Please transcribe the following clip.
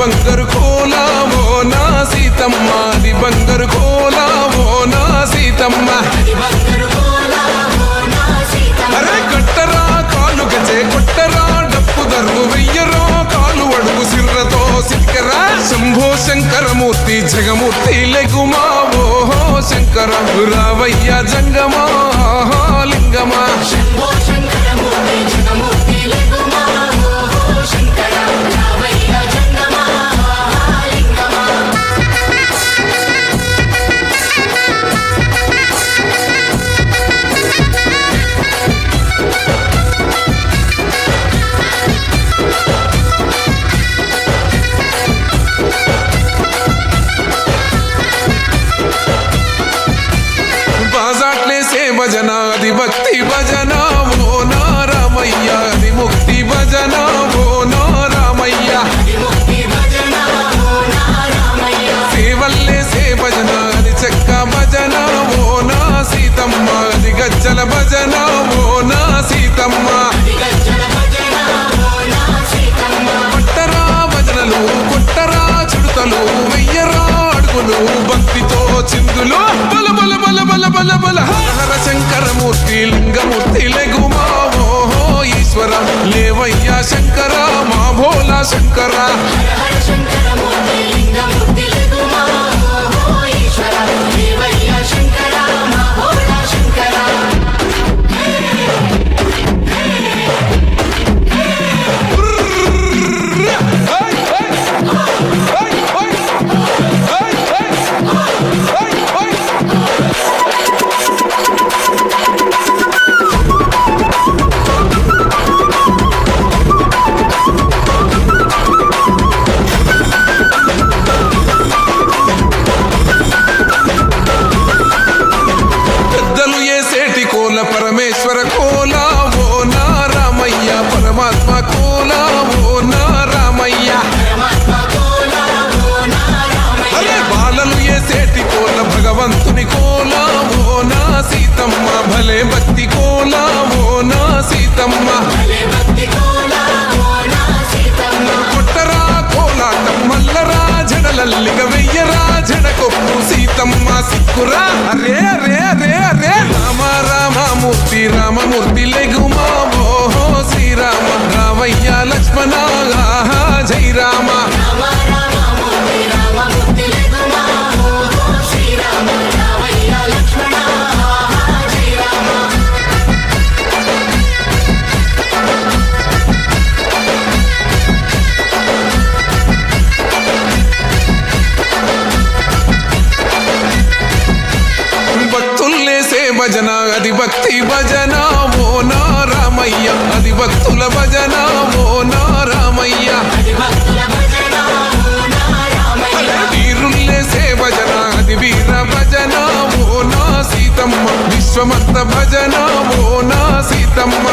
బంగారు కోలా ఓ నా సీతమ్మ అది బంగారు కోలా ఓ నా సీతమ్మ అరే కట్టరా కాలు గజే కొట్టరా డప్పు దర్రు వెయ్యరో కాలు అడుగు సిర్రతో సిక్కరా శంభో శంకరమూర్తి జగమూర్తి లెగుమా ఓహో శంకర రావయ్య జంగమా లింగమా భజన అది భక్తి భజన ఓ నా రామయ్య అది ముక్తి భజన ఓ నా రామయ్య సేవల్లే సే భజన అది చెక్క భజన ఓ నా సీతమ్మ అది గజ్జల భజన ఓ నా సీతమ్మ కొట్టరా భజనలు కొట్టరా చుడతలు వెయ్యరా అడుగులు భక్తితో చిందులు బల బల బల బల బల బల హర శంకరమూర్తి లింగమూర్తి లెగుమా ఓహో ఈశ్వర లేవయ్యా శంకర మా భోలా శంకర పరమేశ్వర కోలా ఓ నా రామయ్య పరమాత్మ కోలా ఓ నా రామయ్య అరే బాలలు ఏసేటి కోల భగవంతుని కోలా ఓ నా సీతమ్మ భలే భక్తి కోలా ఓ నా సీతమ్మ కొట్టరా కోలాటం మల్లరా జడలల్లిగ వెయ్యరా జడకొప్పు సీతమ్మ సిక్కురా అరే అరే అరే అరే రామ రామమూర్తి రామమూర్తి లెగుమా ఓహో శ్రీరామ రావయ్య లక్ష్మణ జై రామ భజన అది భక్తి భజన ఓ నా రామయ్య అది భక్తుల భజన ఓ నా రామయ్య వీరుల్లేసే భజన అది వీర భజన ఓ నా సీతమ్మ విశ్వమంత భజన ఓ నా సీతమ్మ